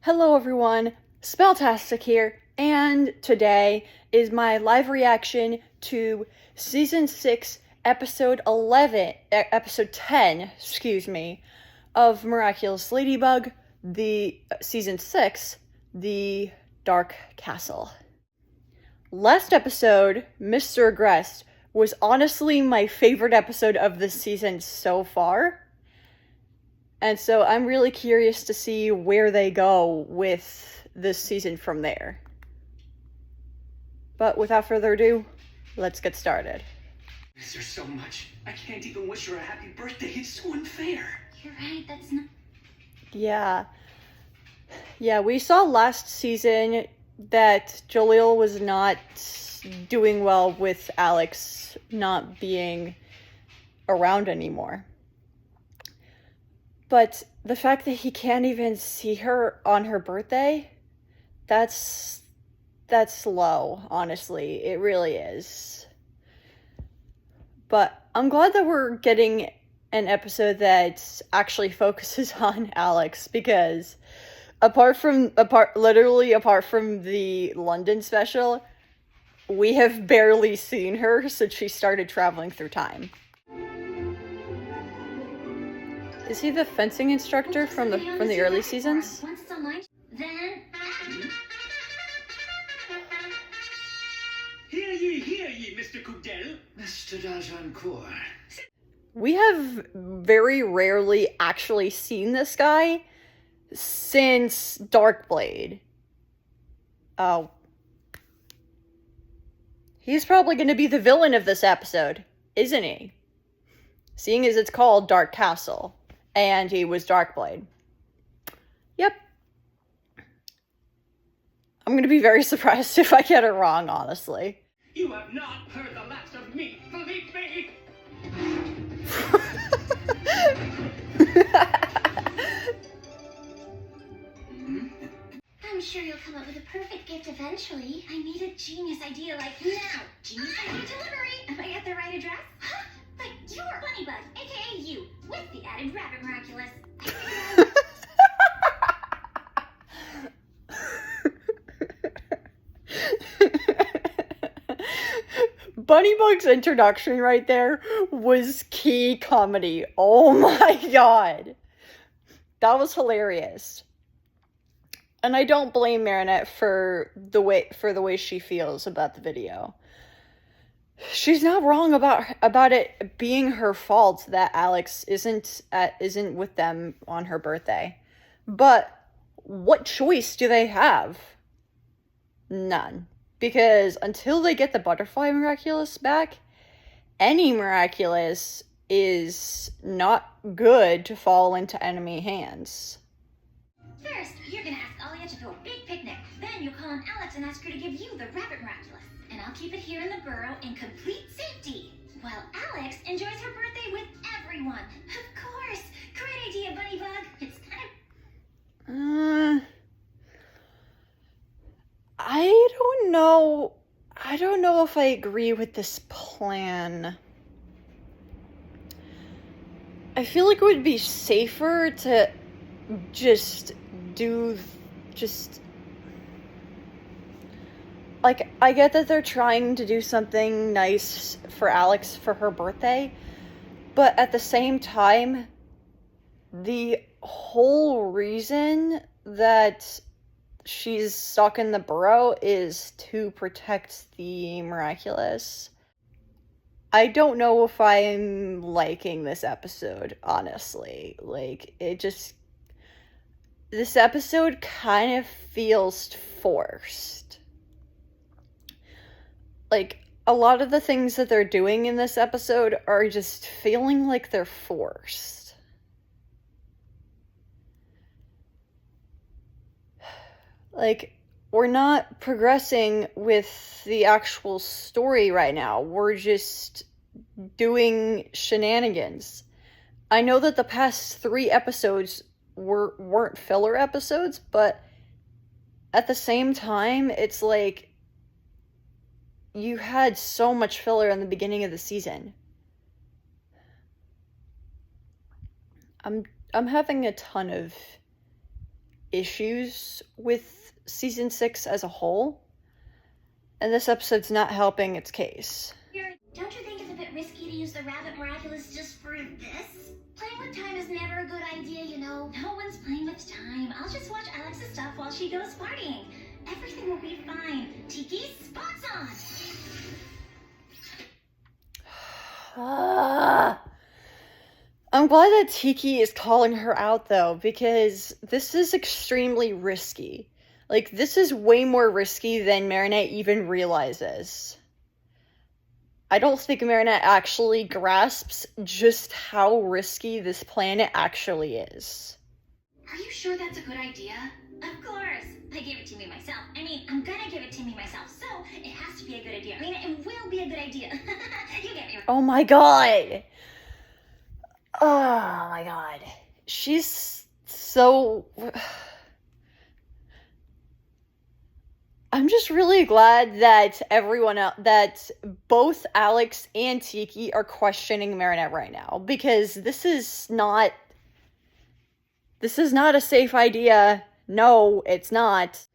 Hello everyone, Spelltastic here, and today is my live reaction to Season 6, Episode 10, of Miraculous Ladybug, the Season 6, The Dark Castle. Last episode, Mr. Agrest, was honestly my favorite episode of this season so far. And so I'm really curious to see where they go with this season from there. But without further ado, let's get started. There's so much. I can't even wish her a happy birthday. It's so unfair. You're right, that's not... Yeah, we saw last season that Jaleel was not doing well with Alex not being around anymore. But the fact that he can't even see her on her birthday, that's low, honestly. It really is. But I'm glad that we're getting an episode that actually focuses on Alex, because apart from the London special, we have barely seen her since she started traveling through time. Is he the fencing instructor from the early seasons? Once it's online, then... Hear ye, Mr. Coudel. Mr. d'Agincourt. We have very rarely actually seen this guy since Darkblade. Oh. He's probably going to be the villain of this episode, isn't he? Seeing as it's called Dark Castle. And he was Darkblade. Yep. I'm gonna be very surprised if I get it wrong, honestly. You have not heard the last of me, believe me! I'm sure you'll come up with a perfect gift eventually. I need a genius idea like now. Genius idea delivery. Am I at the right address? Huh? But you're Bunnybug, aka you, with the added Rabbit Miraculous. Bunnybug's introduction right there was key comedy. Oh my god. That was hilarious. And I don't blame Marinette for the way she feels about the video. She's not wrong about it being her fault that Alex isn't with them on her birthday. But what choice do they have? None. Because until they get the Butterfly Miraculous back, any Miraculous is not good to fall into enemy hands. First, you're gonna ask Alia to throw a big picnic. Then you'll call on Alex and ask her to give you the Rabbit Miraculous. And I'll keep it here in the burrow in complete safety, while Alex enjoys her birthday with everyone. Of course! Great idea, Bunnybug! It's kind of... I don't know if I agree with this plan. I feel like it would be safer to like, I get that they're trying to do something nice for Alex for her birthday, but at the same time, the whole reason that she's stuck in the burrow is to protect the Miraculous. I don't know if I'm liking this episode, honestly. Like, this episode kind of feels forced. Like, a lot of the things that they're doing in this episode are just feeling like they're forced. Like, we're not progressing with the actual story right now. We're just doing shenanigans. I know that the past 3 episodes weren't filler episodes, but at the same time, it's like you had so much filler in the beginning of the season. I'm having a ton of issues with season 6 as a whole, and this episode's not helping its case. Don't you think it's a bit risky to use the Rabbit Miraculous just for this? Playing with time is never a good idea, you know. No one's playing with time. I'll just watch Alex's stuff while she goes partying. Everything will be fine. Tiki, spots on! I'm glad that Tiki is calling her out, though, because this is extremely risky. Like, this is way more risky than Marinette even realizes. I don't think Marinette actually grasps just how risky this planet actually is. Are you sure that's a good idea? Of course. I gave it to me myself. I mean, I'm gonna give it to me myself, so it has to be a good idea. I mean, it will be a good idea. You get me right. Oh my god! Oh my god. She's so... I'm just really glad that everyone else, that both Alex and Tiki are questioning Marinette right now, because this is not a safe idea. No, it's not.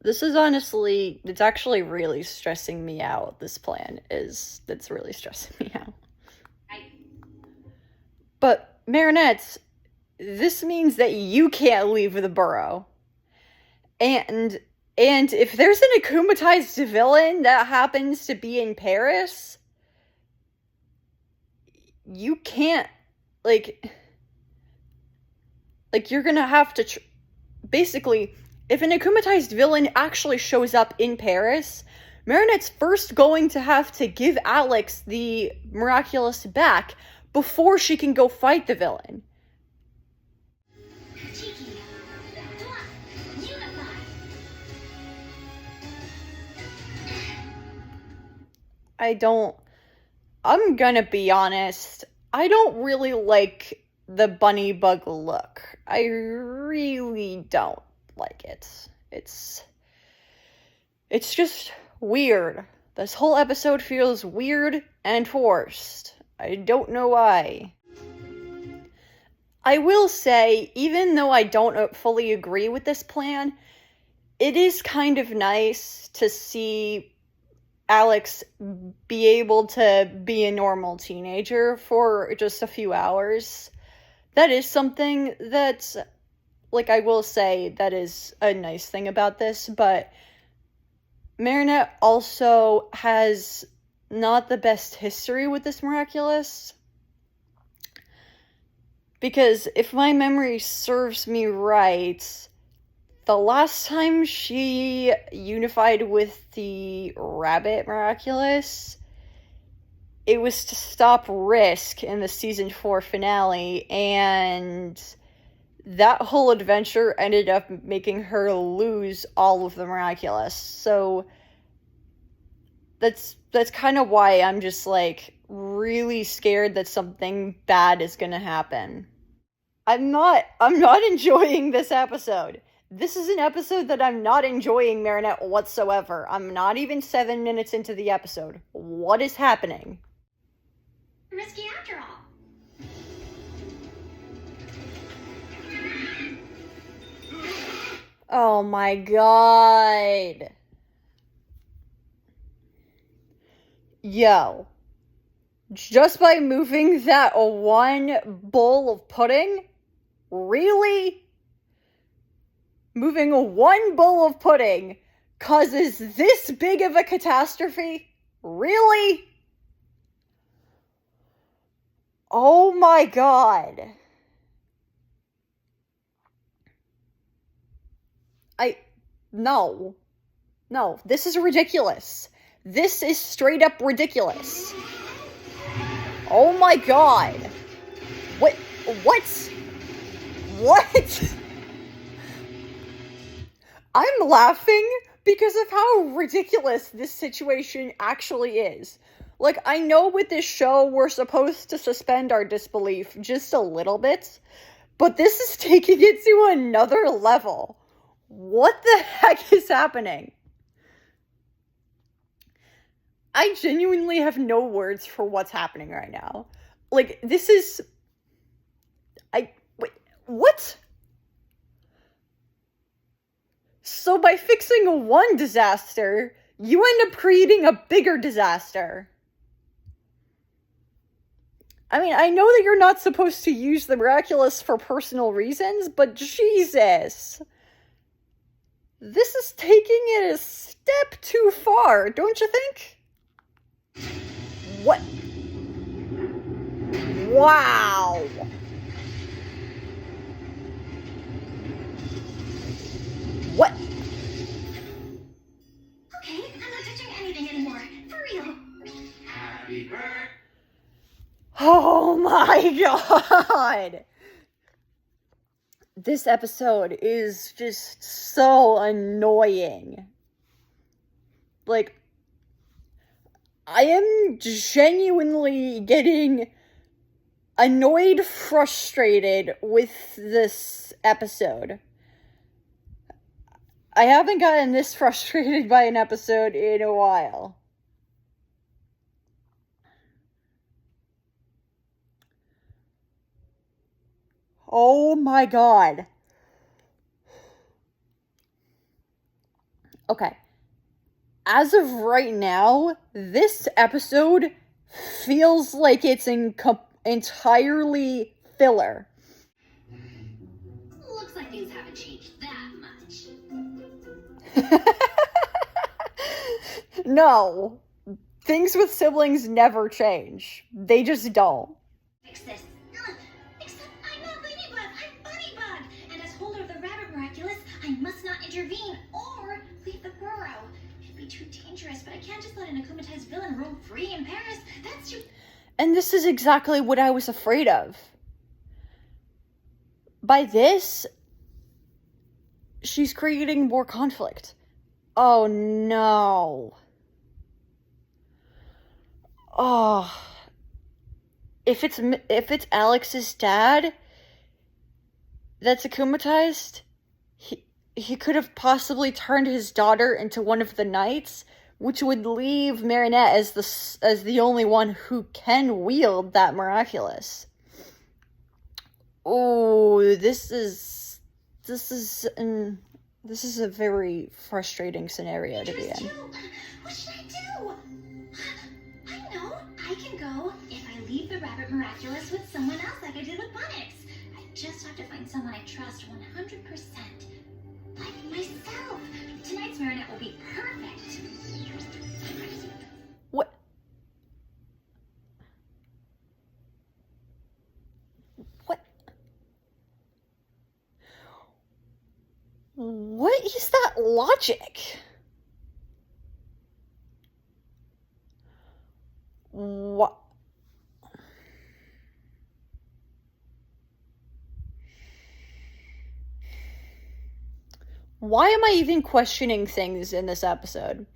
This is honestly, it's actually really stressing me out. This plan it's really stressing me out. But Marinette, this means that you can't leave the borough. And if there's an akumatized villain that happens to be in Paris, you can't, like you're gonna have to, basically, if an akumatized villain actually shows up in Paris, Marinette's first going to have to give Alex the Miraculous back before she can go fight the villain. Tiki, come on, unify. I'm gonna be honest, I don't really like the bunny bug look. I really don't like it. It's just weird. This whole episode feels weird and forced. I don't know why. I will say, even though I don't fully agree with this plan, it is kind of nice to see Alex be able to be a normal teenager for just a few hours. That is something that's, like, I will say that is a nice thing about this, but Marinette also has not the best history with this Miraculous. Because if my memory serves me right, the last time she unified with the Rabbit Miraculous, it was to stop Risk in the season 4 finale, and that whole adventure ended up making her lose all of the Miraculous. So that's kind of why I'm just, like, really scared that something bad is gonna happen. I'm not enjoying this episode. This is an episode that I'm not enjoying Marinette whatsoever. I'm not even 7 minutes into the episode. What is happening? Risky after all. Oh my god. Yo. Just by moving that one bowl of pudding? Really? Moving one bowl of pudding causes this big of a catastrophe? Really? Oh my god. No. No, this is ridiculous. This is straight up ridiculous. Oh my god. What? I'm laughing because of how ridiculous this situation actually is. Like, I know with this show we're supposed to suspend our disbelief just a little bit, but this is taking it to another level. What the heck is happening? I genuinely have no words for what's happening right now. Like, this is... Wait, what? So by fixing one disaster, you end up creating a bigger disaster. I mean, I know that you're not supposed to use the miraculous for personal reasons, but Jesus. This is taking it a step too far, don't you think? What? Wow. What? Okay, I'm not touching anything anymore. For real. Happy birthday. Oh my god! This episode is just so annoying. Like, I am genuinely getting annoyed, frustrated with this episode. I haven't gotten this frustrated by an episode in a while. Oh my god. Okay. As of right now, this episode feels like it's entirely filler. Looks like things haven't changed that much. No. Things with siblings never change. They just don't. Fix this. Except I'm not Ladybug, I'm Bunnybug. And as holder of the Rabbit Miraculous, I must not intervene or leave the burrow. It'd be too dangerous, but I can't just let an akumatized villain roam free in Paris. That's too... And this is exactly what I was afraid of. By this, she's creating more conflict. Oh no. Oh. If it's Alex's dad that's akumatized, he could have possibly turned his daughter into one of the knights, which would leave Marinette as the only one who can wield that miraculous. Oh, this is a very frustrating scenario to be in. What should I do? I know. I can go if I leave the Rabbit Miraculous with someone else like I did with Bunnix. I just have to find someone I trust 100%. Like myself. Tonight's Marinette will be perfect. What? What? What is that logic? What? Why am I even questioning things in this episode?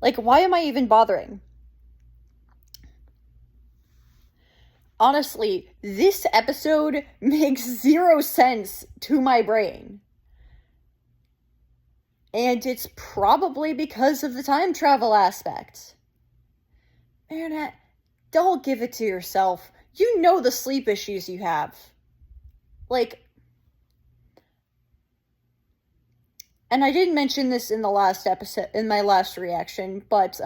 Like, why am I even bothering? Honestly, this episode makes zero sense to my brain. And it's probably because of the time travel aspect. Marinette, don't give it to yourself. You know the sleep issues you have. Like, and I didn't mention this in the last episode, in my last reaction, but,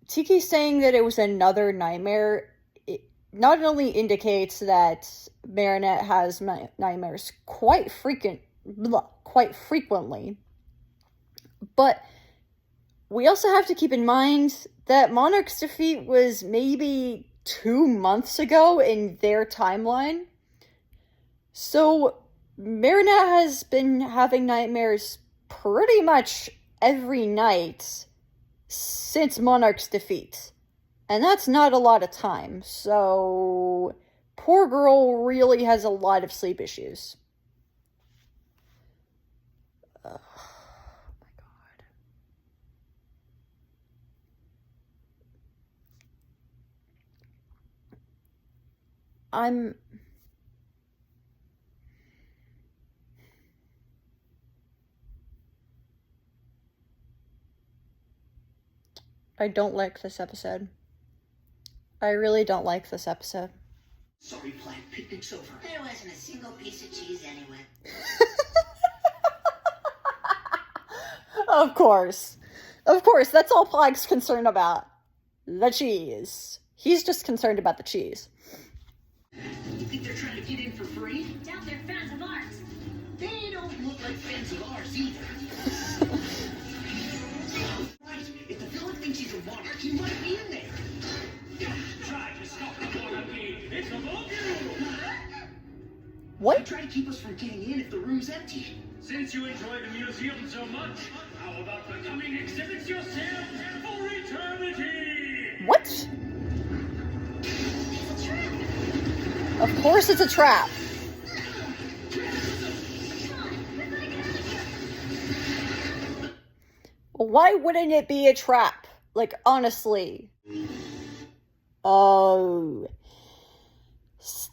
Tiki saying that it was another nightmare, it not only indicates that Marinette has nightmares quite frequently, but we also have to keep in mind that Monarch's defeat was maybe 2 months ago in their timeline. So Marinette has been having nightmares pretty much every night since Monarch's defeat. And that's not a lot of time. So poor girl really has a lot of sleep issues. Oh my god. I don't like this episode. I really don't like this episode. Sorry, Plaid, picnic's over. There wasn't a single piece of cheese anywhere. Of course. Of course, that's all Plag's concerned about. The cheese. He's just concerned about the cheese. You think they're trying to get in for free? Doubt they're fans of ours. They don't look like fans of ours either. Right, if the villain thinks he's a monarch, he might be in there. Try to stop the monarchy. It's above you. What? Try to keep us from getting in if the room's empty. Since you enjoy the museum so much, how about becoming exhibits yourself for eternity? What? It's a trap. Of course it's a trap. Come on, we're gonna get out of here. Why wouldn't it be a trap? Like, honestly. Oh.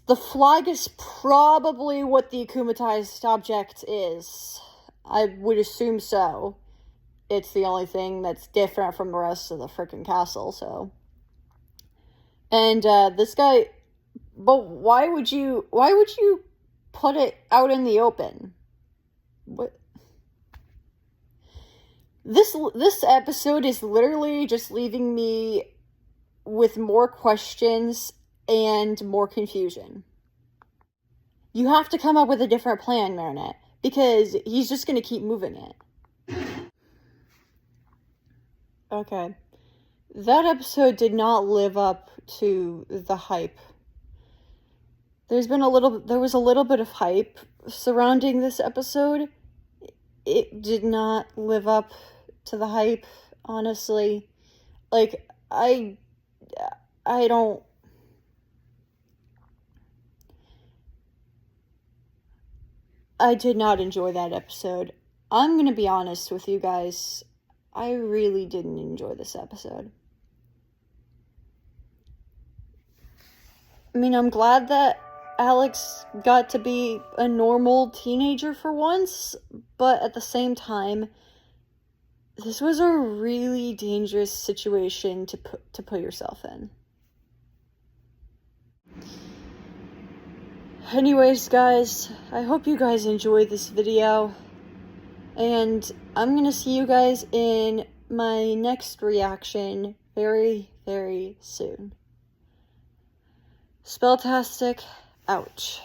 The flag is probably what the akumatized object is. I would assume so. It's the only thing that's different from the rest of the freaking castle, so. And, this guy... But why would you put it out in the open? What? This episode is literally just leaving me with more questions and more confusion. You have to come up with a different plan, Marinette, because he's just going to keep moving it. Okay. That episode did not live up to the hype. There was a little bit of hype surrounding this episode. It did not live up to the hype, honestly. Like, I don't... I did not enjoy that episode. I'm gonna be honest with you guys. I really didn't enjoy this episode. I mean, I'm glad that Alex got to be a normal teenager for once, but at the same time, this was a really dangerous situation to put yourself in. Anyways, guys, I hope you guys enjoyed this video, and I'm gonna see you guys in my next reaction very, very soon. Spelltastic, ouch.